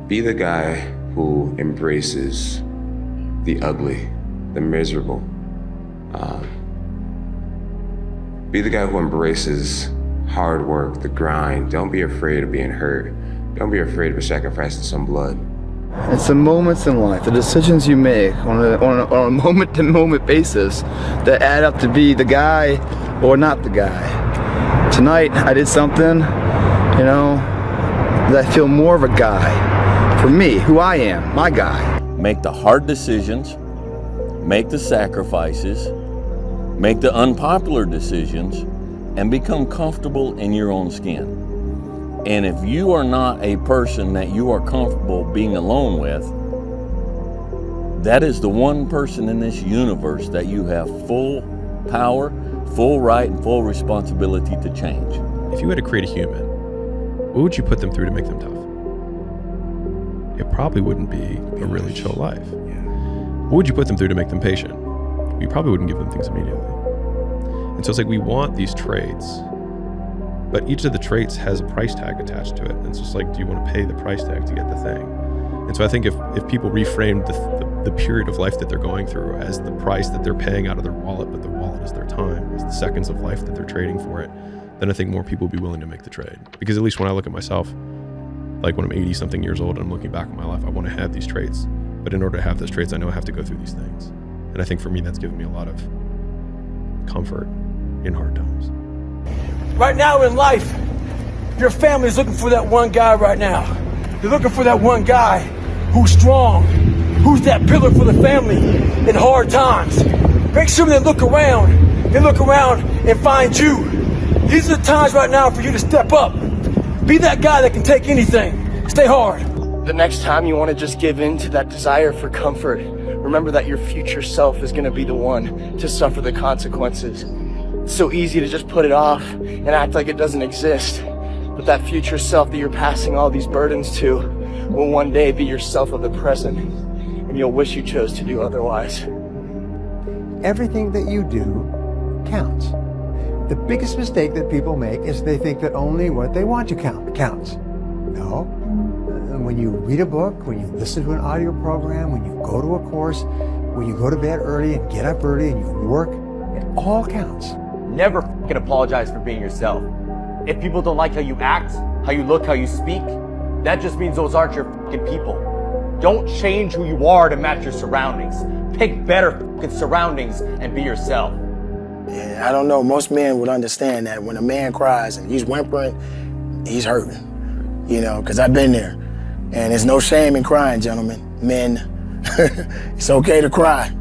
Be the guy who embraces the ugly, the miserable. Be the guy who embraces hard work, the grind. Don't be afraid of being hurt. Don't be afraid of sacrificing some blood. It's the moments in life, the decisions you make on a moment-to-moment basis that add up to be the guy or not the guy. Tonight, I did something, that I feel more of a guy. For me, who I am, my guy. Make the hard decisions, make the sacrifices, make the unpopular decisions, and become comfortable in your own skin. And if you are not a person that you are comfortable being alone with, that is the one person in this universe that you have full power, full right, and full responsibility to change. If you had to create a human, what would you put them through to make them tough? It probably wouldn't be a really chill life. What would you put them through to make them patient? You probably wouldn't give them things immediately. And so it's like we want these traits, but each of the traits has a price tag attached to it. And it's just like, do you want to pay the price tag to get the thing? And so I think if people reframed the period of life that they're going through as the price that they're paying out of their wallet, but their wallet is their time, is the seconds of life that they're trading for it, then I think more people would be willing to make the trade. Because at least when I look at myself, like when I'm 80 something years old and I'm looking back on my life, I want to have these traits. But in order to have those traits, I know I have to go through these things. And I think for me, that's given me a lot of comfort in hard times. Right now in life, your family's looking for that one guy right now. They're looking for that one guy who's strong, who's that pillar for the family in hard times. Make sure they look around and find you. These are the times right now for you to step up. Be that guy that can take anything. Stay hard. The next time you want to just give in to that desire for comfort, remember that your future self is going to be the one to suffer the consequences. It's so easy to just put it off and act like it doesn't exist. But that future self that you're passing all these burdens to will one day be yourself of the present, and you'll wish you chose to do otherwise. Everything that you do counts. The biggest mistake that people make is they think that only what they want to count counts. No. When you read a book, when you listen to an audio program, when you go to a course, when you go to bed early and get up early and you work, it all counts. Never fucking apologize for being yourself. If people don't like how you act, how you look, how you speak, that just means those aren't your fucking people. Don't change who you are to match your surroundings. Pick better fucking surroundings and be yourself. Yeah, I don't know, most men would understand that when a man cries and he's whimpering, he's hurting, because I've been there. And there's no shame in crying, gentlemen. Men, it's okay to cry.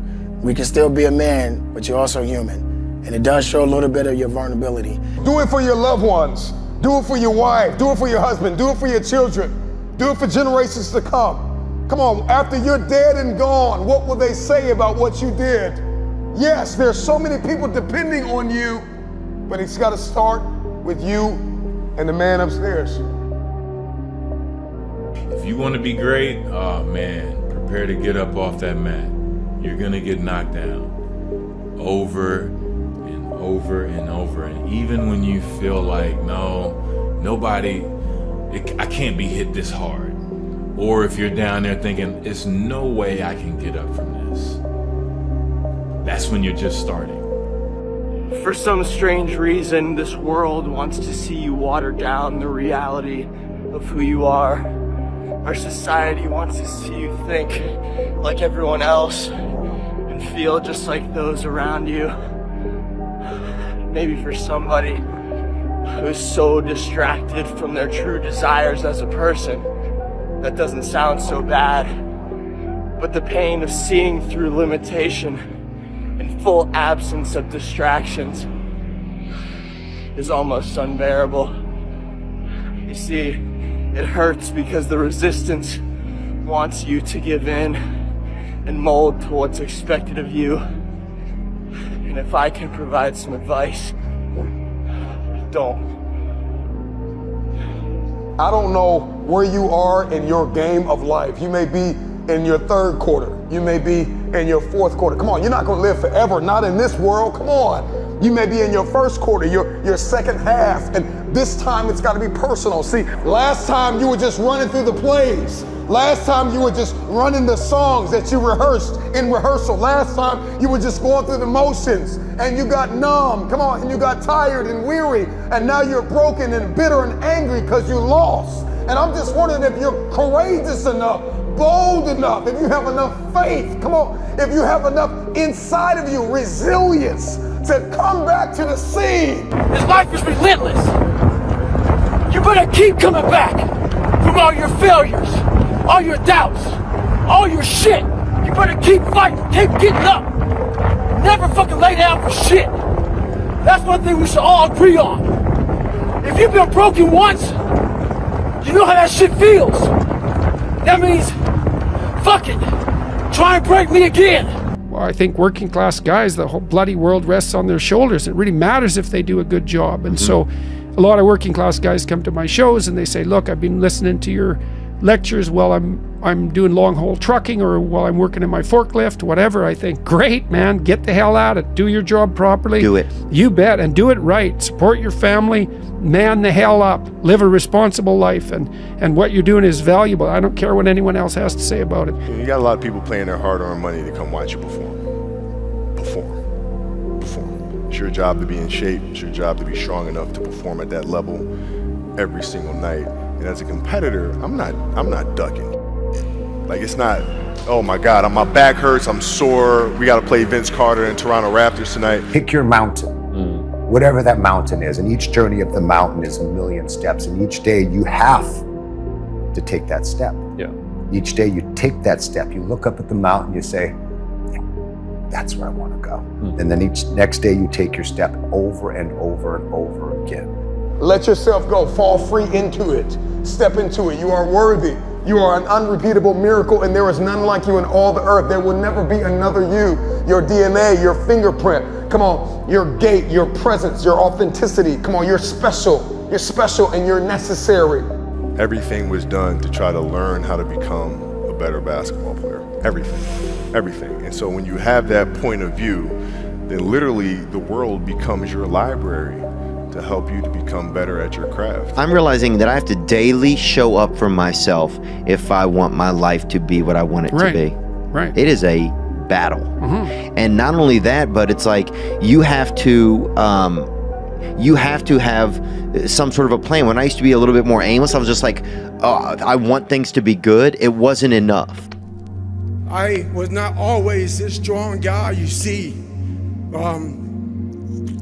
We can still be a man, but you're also human. And it does show a little bit of your vulnerability. Do it for your loved ones. Do it for your wife. Do it for your husband. Do it for your children. Do it for generations to come. Come on, after you're dead and gone, what will they say about what you did? Yes, there's so many people depending on you, but it's got to start with you and the man upstairs. If you want to be great, oh man, prepare to get up off that mat. You're going to get knocked down over and over and over. And even when you feel like, I can't be hit this hard. Or if you're down there thinking, there's no way I can get up from this. That's when you're just starting. For some strange reason, this world wants to see you water down the reality of who you are. Our society wants to see you think like everyone else and feel just like those around you. Maybe for somebody who's so distracted from their true desires as a person, that doesn't sound so bad. But the pain of seeing through limitation and full absence of distractions is almost unbearable. You see, it hurts because the resistance wants you to give in and mold to what's expected of you. And if I can provide some advice, don't. I don't know where you are in your game of life. You may be in your third quarter. You may be in your fourth quarter. Come on, you're not gonna live forever, not in this world, come on. You may be in your first quarter, your second half, and This time it's got to be personal. See, last time you were just running through the plays. Last time you were just running the songs that you rehearsed in rehearsal. Last time you were just going through the motions and you got numb, come on, and you got tired and weary, and now you're broken and bitter and angry because you lost. And I'm just wondering if you're courageous enough, bold enough, if you have enough faith, come on, if you have enough inside of you, resilience to come back to the scene. This life is relentless. You better keep coming back from all your failures, all your doubts, all your shit. You better keep fighting, keep getting up. Never fucking lay down for shit. That's one thing we should all agree on. If you've been broken once, you know how that shit feels. That means, fuck it, try and break me again. Well, I think working class guys, the whole bloody world rests on their shoulders. It really matters if they do a good job. And so a lot of working class guys come to my shows and they say, look, I've been listening to your lectures while I'm doing long haul trucking or while I'm working in my forklift, whatever. I think, great, man, get the hell at it. Do your job properly. Do it. You bet, and do it right. Support your family, man the hell up, live a responsible life, and what you're doing is valuable. I don't care what anyone else has to say about it. You got a lot of people paying their hard-earned money to come watch you perform. It's your job to be in shape. It's your job to be strong enough to perform at that level every single night. And as a competitor, I'm not ducking. Like, it's not, oh my God, my back hurts, I'm sore, we gotta play Vince Carter and Toronto Raptors tonight. Pick your mountain, whatever that mountain is, and each journey of the mountain is a million steps, and each day you have to take that step. Yeah. Each day you take that step, you look up at the mountain, you say, that's where I want to go. And then each next day you take your step over and over and over again. Let yourself go, fall free into it, step into it. You are worthy. You are an unrepeatable miracle, and there is none like you in all the earth. There will never be another you. Your DNA, your fingerprint, come on, your gait, your presence, your authenticity. Come on, you're special. You're special and you're necessary. Everything was done to try to learn how to become a better basketball player. Everything. And so when you have that point of view, then literally the world becomes your library to help you to become better at your craft. I'm realizing that I have to daily show up for myself if I want my life to be what I want it to be. Right. It is a battle. And not only that, but it's like you have to have some sort of a plan. When I used to be a little bit more aimless, I was just like, I want things to be good. It wasn't enough. I was not always this strong guy you see.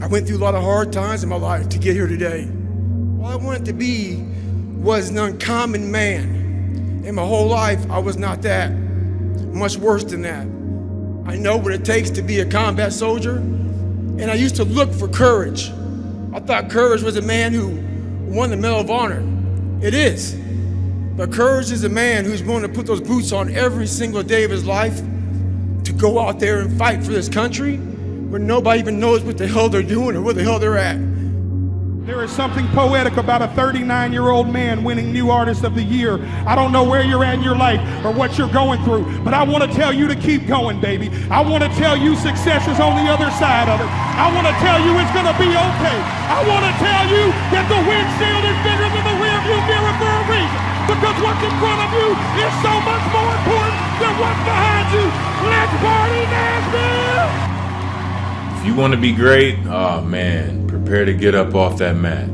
I went through a lot of hard times in my life to get here today. All I wanted to be was an uncommon man. In my whole life, I was not that. Much worse than that. I know what it takes to be a combat soldier, and I used to look for courage. I thought courage was a man who won the Medal of Honor. It is. But courage is a man who's willing to put those boots on every single day of his life to go out there and fight for this country where nobody even knows what the hell they're doing or where the hell they're at. There is something poetic about a 39-year-old man winning New Artist of the Year. I don't know where you're at in your life or what you're going through, but I want to tell you to keep going, baby. I want to tell you success is on the other side of it. I want to tell you it's going to be okay. I want to tell you that the windshield is bigger than the rearview mirror for a reason, because what's in front of you is so much more important than what's behind you. Let's party, Nashville! If you want to be great, oh man, prepare to get up off that mat.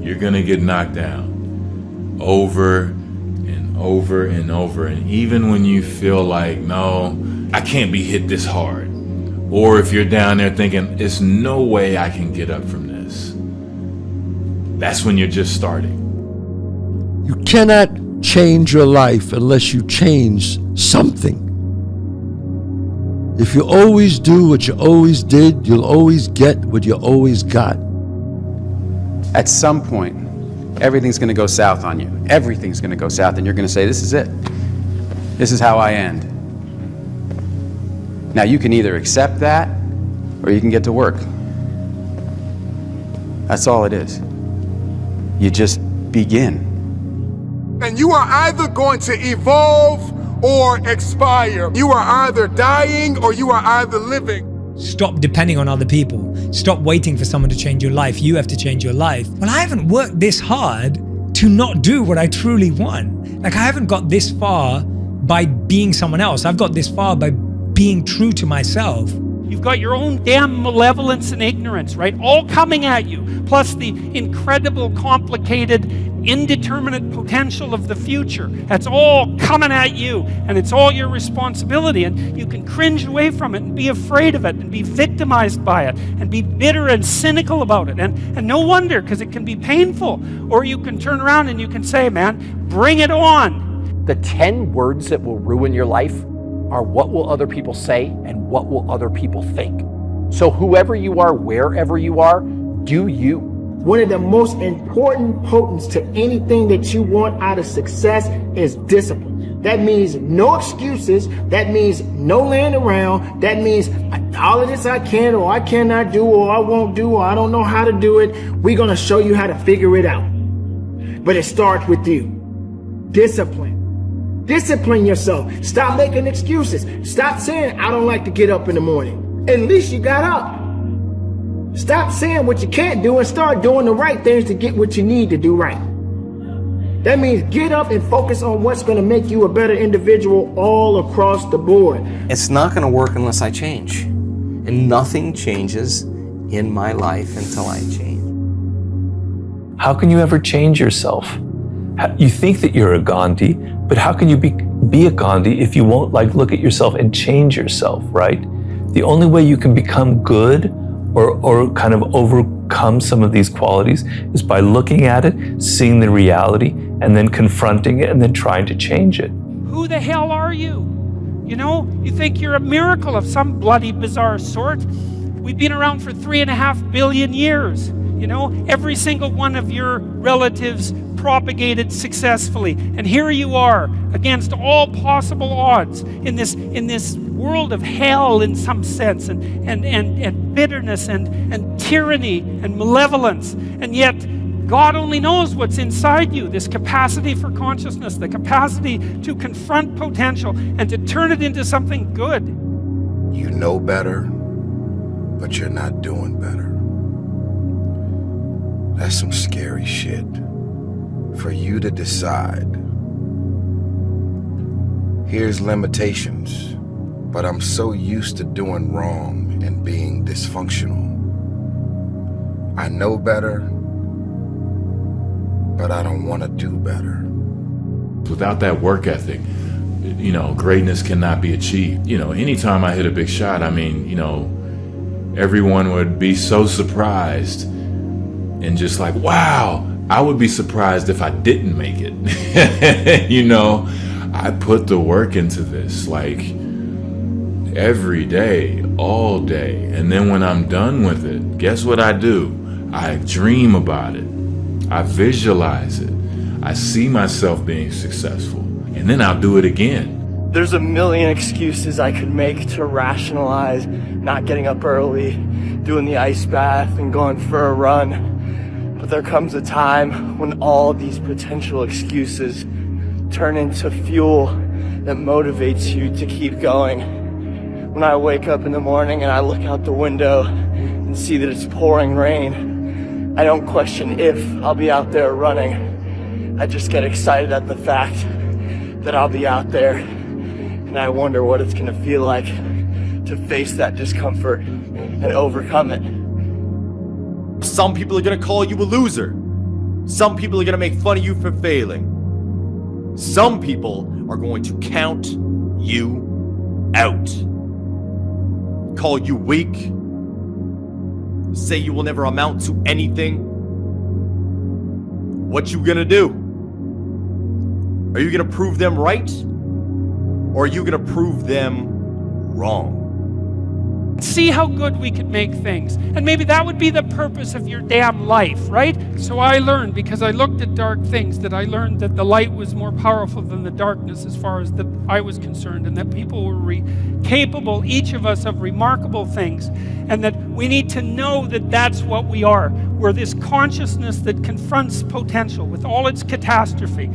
You're gonna get knocked down over and over and over. And even when you feel like, no, I can't be hit this hard. Or if you're down there thinking, there's no way I can get up from this. That's when you're just starting. You cannot change your life unless you change something. If you always do what you always did, you'll always get what you always got. At some point, everything's going to go south on you. Everything's going to go south, and you're going to say, this is it. This is how I end. Now, you can either accept that, or you can get to work. That's all it is. You just begin. And you are either going to evolve or expire. You are either dying or you are either living. Stop depending on other people. Stop waiting for someone to change your life. You have to change your life. Well, I haven't worked this hard to not do what I truly want. Like, I haven't got this far by being someone else. I've got this far by being true to myself. You've got your own damn malevolence and ignorance, right? All coming at you, plus the incredible, complicated, indeterminate potential of the future. That's all coming at you, and it's all your responsibility, and you can cringe away from it and be afraid of it and be victimized by it and be bitter and cynical about it. And no wonder, because it can be painful. Or you can turn around and you can say, man, bring it on. The 10 words that will ruin your life are what will other people say and what will other people think. So whoever you are, wherever you are, do you. One of the most important potents to anything that you want out of success is discipline. That means no excuses. That means no laying around. That means all of this I can or I cannot do or I won't do or I don't know how to do it. We're going to show you how to figure it out. But it starts with you. Discipline. Discipline yourself. Stop making excuses. Stop saying, I don't like to get up in the morning. At least you got up. Stop saying what you can't do and start doing the right things to get what you need to do right. That means get up and focus on what's going to make you a better individual all across the board. It's not going to work unless I change. And nothing changes in my life until I change. How can you ever change yourself? You think that you're a Gandhi, but how can you be a Gandhi if you won't look at yourself and change yourself, right? The only way you can become good or kind of overcome some of these qualities is by looking at it, seeing the reality, and then confronting it and then trying to change it. Who the hell are you? You know, you think you're a miracle of some bloody bizarre sort. We've been around for 3.5 billion years. You know, every single one of your relatives propagated successfully. And here you are against all possible odds in this world of hell in some sense, and bitterness and tyranny and malevolence. And yet God only knows what's inside you, this capacity for consciousness, the capacity to confront potential and to turn it into something good. You know better, but you're not doing better. That's some scary shit. For you to decide. Here's limitations, but I'm so used to doing wrong and being dysfunctional. I know better, but I don't want to do better. Without that work ethic, you know, greatness cannot be achieved. You know, anytime I hit a big shot, I mean, you know, everyone would be so surprised and just like, wow. I would be surprised if I didn't make it. You know, I put the work into this like every day, all day. And then when I'm done with it, guess what I do? I dream about it. I visualize it. I see myself being successful. And then I'll do it again. There's a million excuses I could make to rationalize not getting up early, doing the ice bath, and going for a run. But there comes a time when all these potential excuses turn into fuel that motivates you to keep going. When I wake up in the morning and I look out the window and see that it's pouring rain, I don't question if I'll be out there running. I just get excited at the fact that I'll be out there, and I wonder what it's gonna feel like to face that discomfort and overcome it. Some people are gonna call you a loser. Some people are gonna make fun of you for failing. Some people are going to count you out. Call you weak. Say you will never amount to anything. What you gonna do? Are you gonna prove them right? Or are you gonna prove them wrong? See how good we could make things. And maybe that would be the purpose of your damn life, right? So I learned, because I looked at dark things, that I learned that the light was more powerful than the darkness as far as that I was concerned, and that people were capable, each of us, of remarkable things, and that we need to know that that's what we are. We're this consciousness that confronts potential with all its catastrophe.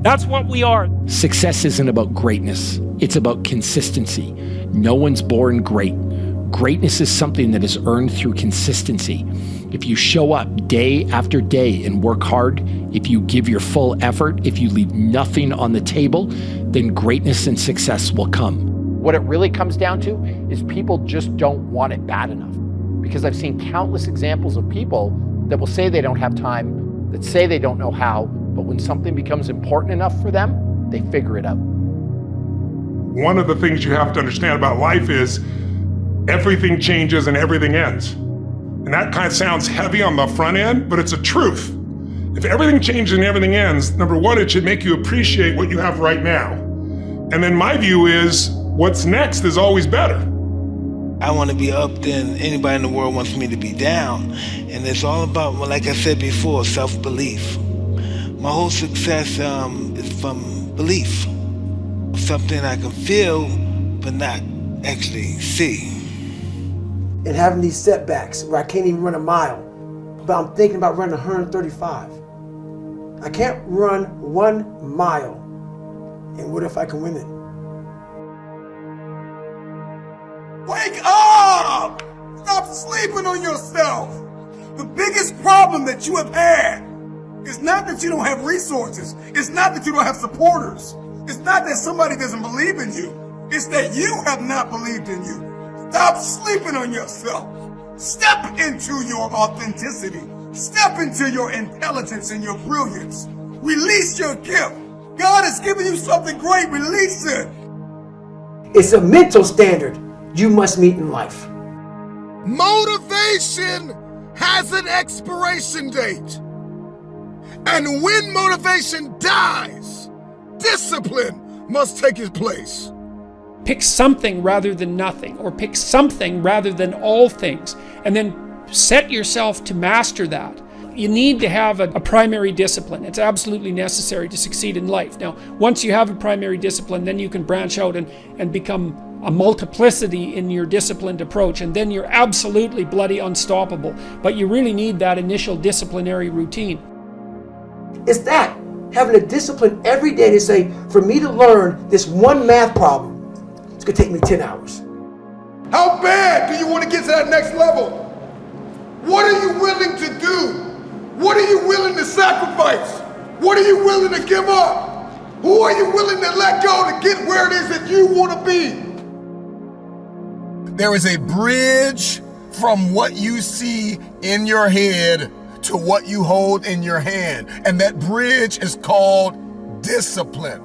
That's what we are. Success isn't about greatness. It's about consistency. No one's born great. Greatness is something that is earned through consistency. If you show up day after day and work hard, if you give your full effort, if you leave nothing on the table, then greatness and success will come. What it really comes down to is people just don't want it bad enough. Because I've seen countless examples of people that will say they don't have time, that say they don't know how, but when something becomes important enough for them, they figure it out. One of the things you have to understand about life is everything changes and everything ends. And that kind of sounds heavy on the front end, but it's a truth. If everything changes and everything ends, number one, it should make you appreciate what you have right now. And then my view is what's next is always better. I want to be up, then anybody in the world wants me to be down. And it's all about, well, like I said before, self-belief. My whole success is from belief. Something I can feel, but not actually see. And having these setbacks where I can't even run a mile, but I'm thinking about running 135. I can't run 1 mile, and what if I can win it? Wake up! Stop sleeping on yourself. The biggest problem that you have had is not that you don't have resources. It's not that you don't have supporters. It's not that somebody doesn't believe in you. It's that you have not believed in you. Stop sleeping on yourself. Step into your authenticity. Step into your intelligence and your brilliance. Release your gift. God has given you something great. Release it. It's a mental standard you must meet in life. Motivation has an expiration date. And when motivation dies, discipline must take its place. Pick something rather than nothing, or pick something rather than all things, and then set yourself to master that. You need to have a primary discipline. It's absolutely necessary to succeed in life. Now, once you have a primary discipline, then you can branch out and become a multiplicity in your disciplined approach, and then you're absolutely bloody unstoppable. But you really need that initial disciplinary routine. It's that, having a discipline every day to say, for me to learn this one math problem, it's gonna take me 10 hours. How bad do you want to get to that next level? What are you willing to do? What are you willing to sacrifice? What are you willing to give up? Who are you willing to let go to get where it is that you want to be? There is a bridge from what you see in your head to what you hold in your hand. And that bridge is called discipline.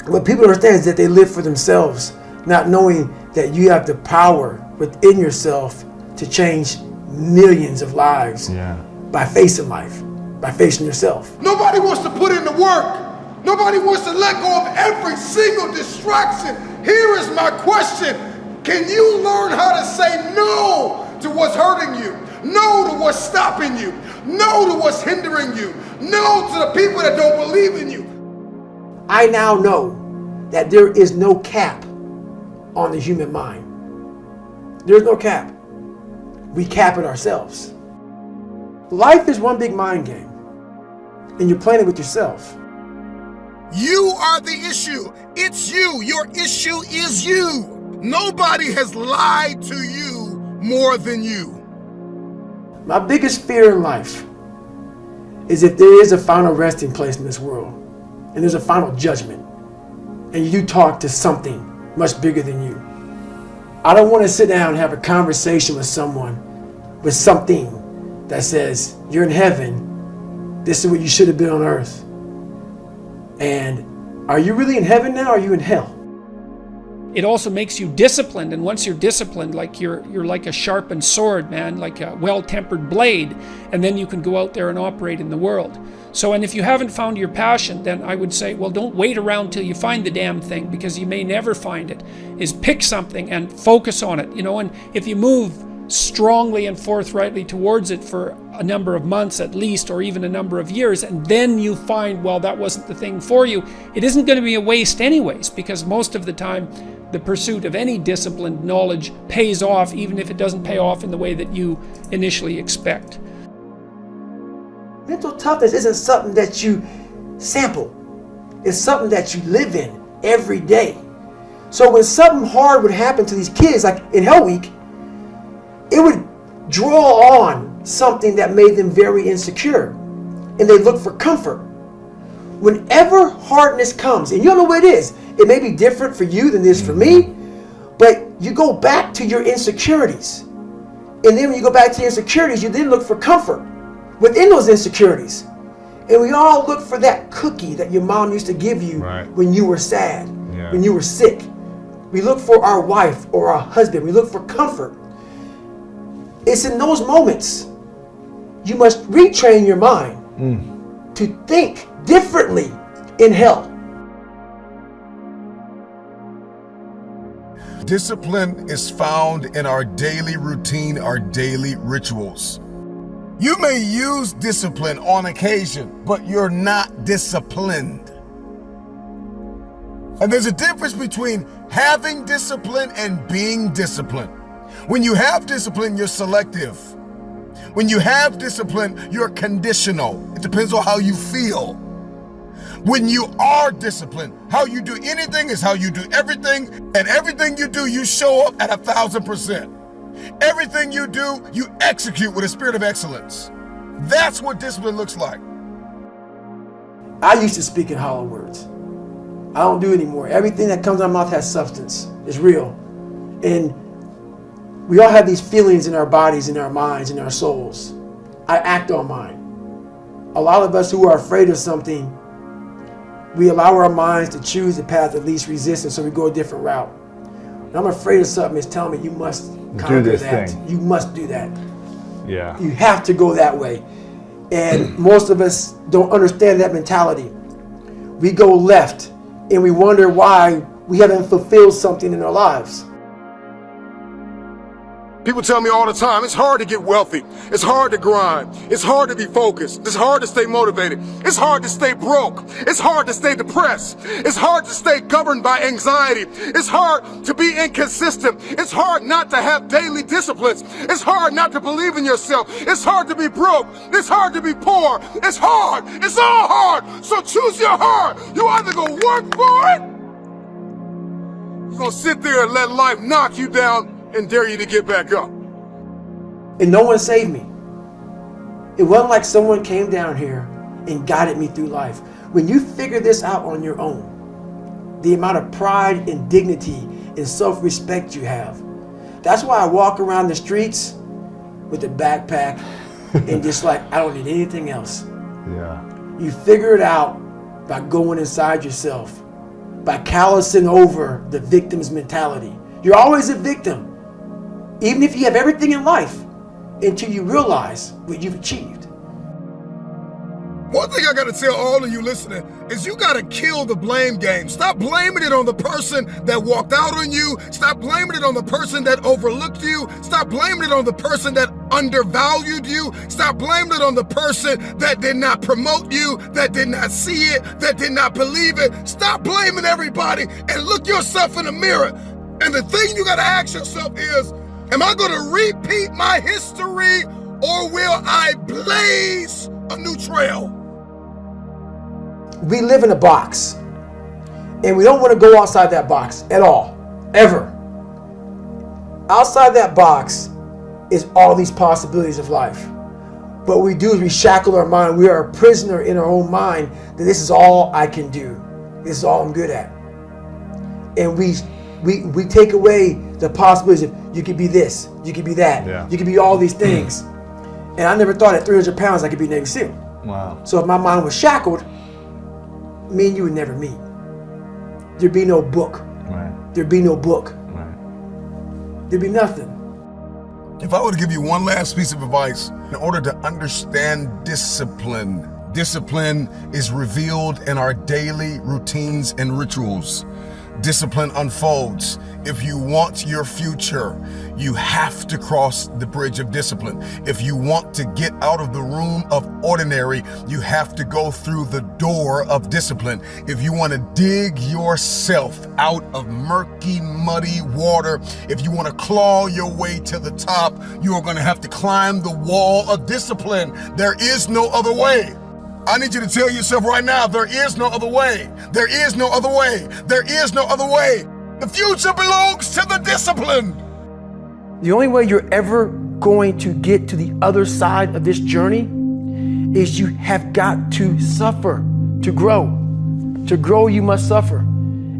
What people understand is that they live for themselves, not knowing that you have the power within yourself to change millions of lives by facing life, by facing yourself. Nobody wants to put in the work. Nobody wants to let go of every single distraction. Here is my question. Can you learn how to say no to what's hurting you? No to what's stopping you? No to what's hindering you? No to the people that don't believe in you? I now know that there is no cap on the human mind. There's no cap. We cap it ourselves. Life is one big mind game, and you're playing it with yourself. You are the issue. It's you. Your issue is you. Nobody has lied to you more than you. My biggest fear in life is if there is a final resting place in this world, and there's a final judgment, and you talk to something much bigger than you. I don't want to sit down and have a conversation with someone with something that says, you're in heaven, this is what you should have been on earth. And are you really in heaven now, or are you in hell? It also makes you disciplined, and once you're disciplined, like you're like a sharpened sword, man, like a well-tempered blade, and then you can go out there and operate in the world. So, and if you haven't found your passion, then I would say, well, don't wait around till you find the damn thing, because you may never find it. Is pick something and focus on it, and if you move strongly and forthrightly towards it for a number of months at least, or even a number of years, and then you find, well, that wasn't the thing for you, it isn't going to be a waste anyways, because most of the time, the pursuit of any disciplined knowledge pays off, even if it doesn't pay off in the way that you initially expect. Mental toughness isn't something that you sample. It's something that you live in every day. So when something hard would happen to these kids, like in Hell Week, it would draw on something that made them very insecure, and they look for comfort. Whenever hardness comes, and you don't know what it is, it may be different for you than it is for me, but you go back to your insecurities. And then when you go back to your insecurities, you then look for comfort within those insecurities. And we all look for that cookie that your mom used to give you when you were sad, when you were sick. We look for our wife or our husband. We look for comfort. It's in those moments you must retrain your mind to think differently in hell. Discipline is found in our daily routine, our daily rituals. You may use discipline on occasion, but you're not disciplined. And there's a difference between having discipline and being disciplined. When you have discipline, you're selective. When you have discipline, you're conditional. It depends on how you feel. When you are disciplined, how you do anything is how you do everything, and everything you do, you show up at 1,000%. Everything you do, you execute with a spirit of excellence. That's what discipline looks like. I used to speak in hollow words. I don't do it anymore. Everything that comes out of my mouth has substance. It's real. And we all have these feelings in our bodies, in our minds, in our souls. I act on mine. A lot of us who are afraid of something, we allow our minds to choose the path of least resistance, so we go a different route. When I'm afraid of something, it's telling me you must conquer this that. thing. You must do that. Yeah. You have to go that way. And most of us don't understand that mentality. We go left and we wonder why we haven't fulfilled something in our lives. People tell me all the time, it's hard to get wealthy. It's hard to grind. It's hard to be focused. It's hard to stay motivated. It's hard to stay broke. It's hard to stay depressed. It's hard to stay governed by anxiety. It's hard to be inconsistent. It's hard not to have daily disciplines. It's hard not to believe in yourself. It's hard to be broke. It's hard to be poor. It's hard. It's all hard. So choose your heart. You either gonna work for it, you're gonna sit there and let life knock you down and dare you to get back up. And no one saved me. It wasn't like someone came down here and guided me through life. When you figure this out on your own, the amount of pride and dignity and self-respect you have. That's why I walk around the streets with a backpack and just like, I don't need anything else. Yeah. You figure it out by going inside yourself, by callousing over the victim's mentality. You're always a victim. Even if you have everything in life, until you realize what you've achieved. One thing I gotta tell all of you listening is you gotta kill the blame game. Stop blaming it on the person that walked out on you. Stop blaming it on the person that overlooked you. Stop blaming it on the person that undervalued you. Stop blaming it on the person that did not promote you, that did not see it, that did not believe it. Stop blaming everybody and look yourself in the mirror. And the thing you gotta ask yourself is, am I gonna repeat my history or will I blaze a new trail? We live in a box and we don't want to go outside that box at all, ever. Outside that box is all these possibilities of life. What we do is we shackle our mind. We are a prisoner in our own mind that this is all I can do. This is all I'm good at. And we take away the possibilities of you could be this, you could be that, you could be all these things. And I never thought at 300 pounds I could be Navy SEAL. Wow. So if my mind was shackled, me and you would never meet. There'd be no book. Right. There'd be no book. Right. There'd be nothing. If I were to give you one last piece of advice, in order to understand discipline, discipline is revealed in our daily routines and rituals. Discipline unfolds. If you want your future, you have to cross the bridge of discipline. If you want to get out of the room of ordinary, you have to go through the door of discipline. If you want to dig yourself out of murky, muddy water, if you want to claw your way to the top, you are going to have to climb the wall of discipline. There is no other way. I need you to tell yourself right now, there is no other way. There is no other way. There is no other way. The future belongs to the disciplined. The only way you're ever going to get to the other side of this journey is you have got to suffer to grow. To grow, you must suffer.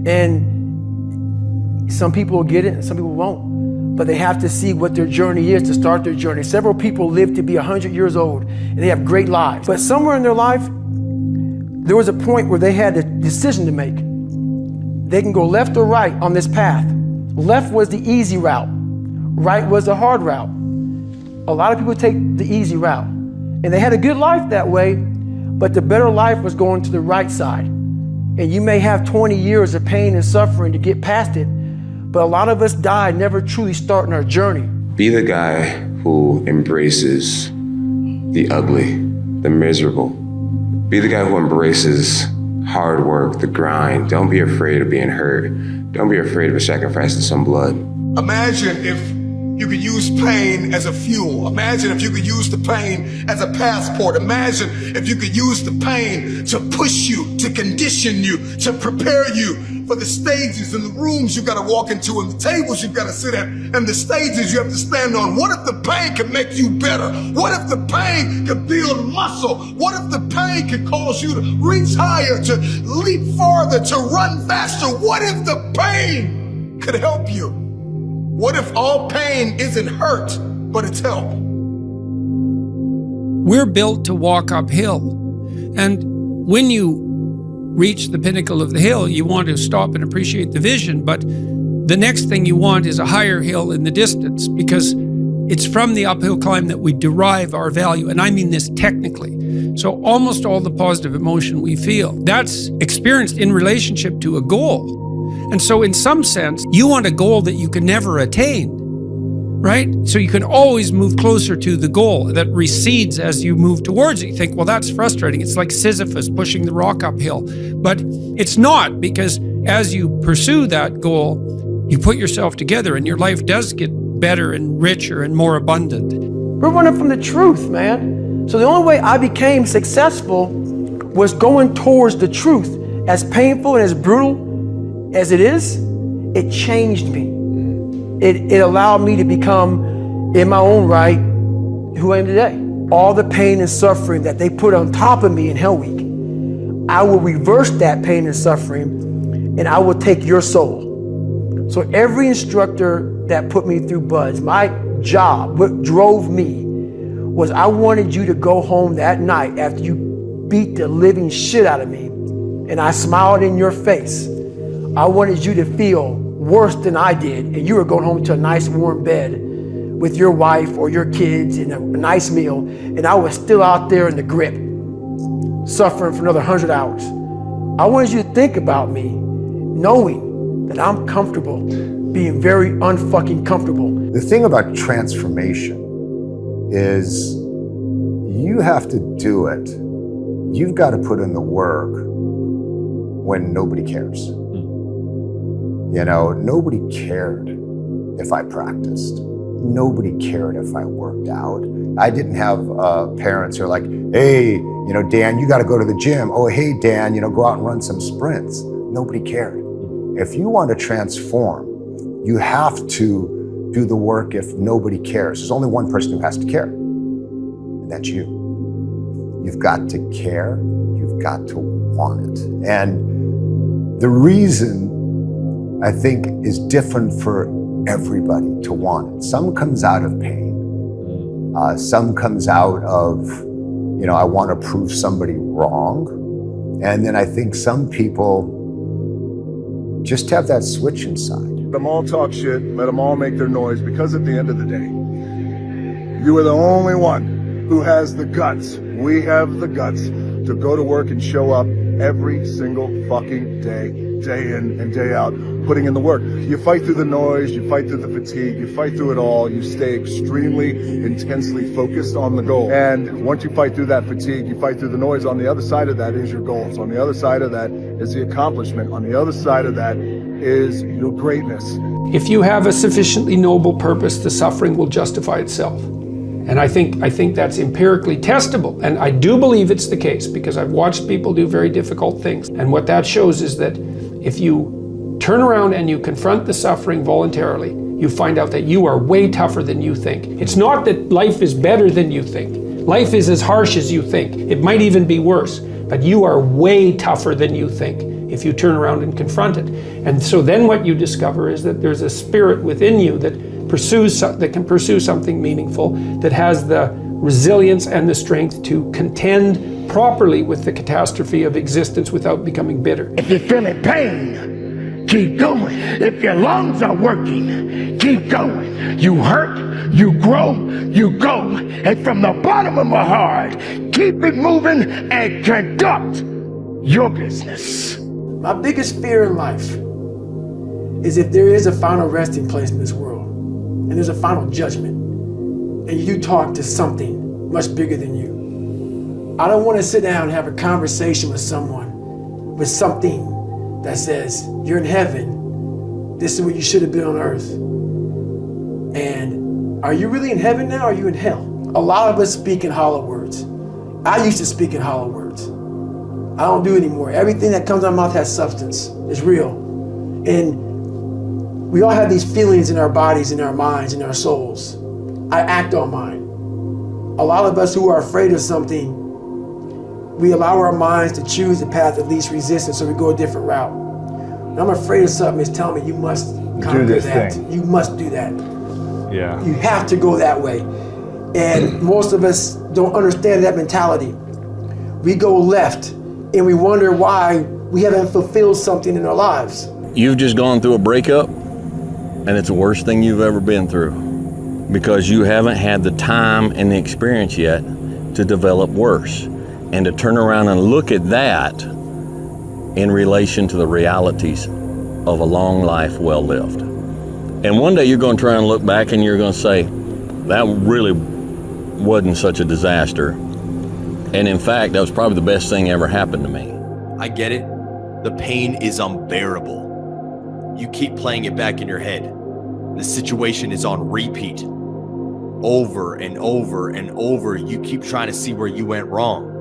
And some people will get it and some people won't. But they have to see what their journey is to start their journey. Several people live to be 100 years old and they have great lives. But somewhere in their life, there was a point where they had a decision to make. They can go left or right on this path. Left was the easy route. Right was the hard route. A lot of people take the easy route. And they had a good life that way, but the better life was going to the right side. And you may have 20 years of pain and suffering to get past it, but a lot of us die never truly starting our journey. Be the guy who embraces the ugly, the miserable. Be the guy who embraces hard work, the grind. Don't be afraid of being hurt. Don't be afraid of sacrificing some blood. Imagine if you could use pain as a fuel. Imagine if you could use the pain as a passport. Imagine if you could use the pain to push you, to condition you, to prepare you for the stages and the rooms you gotta walk into and the tables you gotta sit at and the stages you have to stand on. What if the pain could make you better? What if the pain could build muscle? What if the pain could cause you to reach higher, to leap farther, to run faster? What if the pain could help you? What if all pain isn't hurt, but it's help? We're built to walk uphill. And when you reach the pinnacle of the hill, you want to stop and appreciate the vision. But the next thing you want is a higher hill in the distance, because it's from the uphill climb that we derive our value. And I mean this technically. So almost all the positive emotion we feel, that's experienced in relationship to a goal. And so in some sense, you want a goal that you can never attain, right? So you can always move closer to the goal that recedes as you move towards it. You think, well, that's frustrating. It's like Sisyphus pushing the rock uphill. But it's not, because as you pursue that goal, you put yourself together and your life does get better and richer and more abundant. We're running from the truth, man. So the only way I became successful was going towards the truth. As painful and as brutal as it is, it changed me. It allowed me to become, in my own right, who I am today. All the pain and suffering that they put on top of me in Hell Week, I will reverse that pain and suffering, and I will take your soul. So every instructor that put me through BUD/S, my job, what drove me, was I wanted you to go home that night after you beat the living shit out of me, and I smiled in your face. I wanted you to feel worse than I did, and you were going home to a nice warm bed with your wife or your kids and a nice meal, and I was still out there in the grip, suffering for another 100 hours. I wanted you to think about me, knowing that I'm comfortable being very unfucking comfortable. The thing about transformation is you have to do it. You've got to put in the work when nobody cares. You know, nobody cared if I practiced. Nobody cared if I worked out. I didn't have parents who are like, hey, you know, Dan, you got to go to the gym. Oh, hey, Dan, you know, go out and run some sprints. Nobody cared. If you want to transform, you have to do the work if nobody cares. There's only one person who has to care, and that's you. You've got to care. You've got to want it. And the reason I think is different for everybody to want it. Some comes out of pain. Some comes out of, you know, I want to prove somebody wrong. And then I think some people just have that switch inside. Let them all talk shit, let them all make their noise, because at the end of the day, you are the only one who has the guts. We have the guts to go to work and show up every single fucking day, day in and day out, putting in the work. You fight through the noise, you fight through the fatigue, you fight through it all, you stay extremely intensely focused on the goal. And once you fight through that fatigue, you fight through the noise, on the other side of that is your goals. On the other side of that is the accomplishment. On the other side of that is your greatness. If you have a sufficiently noble purpose, the suffering will justify itself. And I think that's empirically testable. And I do believe it's the case, because I've watched people do very difficult things. And what that shows is that if you turn around and you confront the suffering voluntarily, you find out that you are way tougher than you think. It's not that life is better than you think. Life is as harsh as you think. It might even be worse, but you are way tougher than you think if you turn around and confront it. And so then what you discover is that there's a spirit within you that can pursue something meaningful, that has the resilience and the strength to contend properly with the catastrophe of existence without becoming bitter. If you're feeling pain, keep going. If your lungs are working, keep going. You hurt, you grow, you go. And from the bottom of my heart, keep it moving and conduct your business. My biggest fear in life is if there is a final resting place in this world, and there's a final judgment, and you talk to something much bigger than you. I don't want to sit down and have a conversation with someone with something that says, you're in heaven, this is where you should have been on earth. And are you really in heaven now, or are you in hell? A lot of us speak in hollow words. I used to speak in hollow words. I don't do it anymore. Everything that comes out of my mouth has substance, it's real. And we all have these feelings in our bodies, in our minds, in our souls. I act on mine. A lot of us who are afraid of something, we allow our minds to choose the path of least resistance, so we go a different route. When I'm afraid of something, it's telling me you must conquer that. You must do that. Yeah. You have to go that way. And most of us don't understand that mentality. We go left and we wonder why we haven't fulfilled something in our lives. You've just gone through a breakup, and it's the worst thing you've ever been through, because you haven't had the time and the experience yet to develop worse and to turn around and look at that in relation to the realities of a long life well lived. And one day you're going to try and look back and you're going to say, that really wasn't such a disaster. And in fact, that was probably the best thing ever happened to me. I get it. The pain is unbearable. You keep playing it back in your head. The situation is on repeat. Over and over and over, you keep trying to see where you went wrong.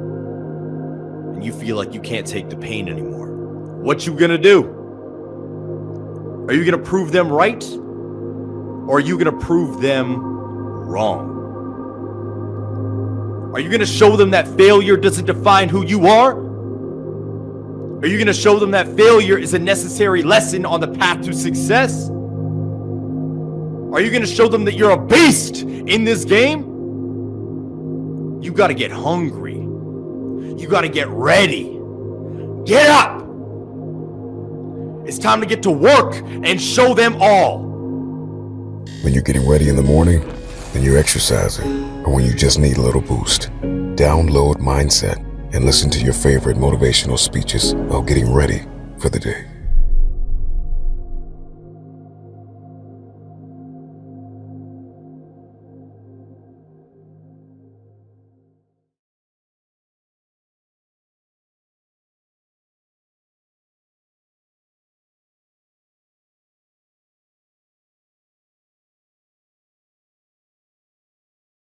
And you feel like you can't take the pain anymore. What you gonna do? Are you gonna prove them right? Or are you gonna prove them wrong? Are you gonna show them that failure doesn't define who you are? Are you gonna show them that failure is a necessary lesson on the path to success? Are you gonna show them that you're a beast in this game? You gotta get hungry. You gotta get ready. Get up! It's time to get to work and show them all. When you're getting ready in the morning, when you're exercising, or when you just need a little boost, download Mindset and listen to your favorite motivational speeches while getting ready for the day.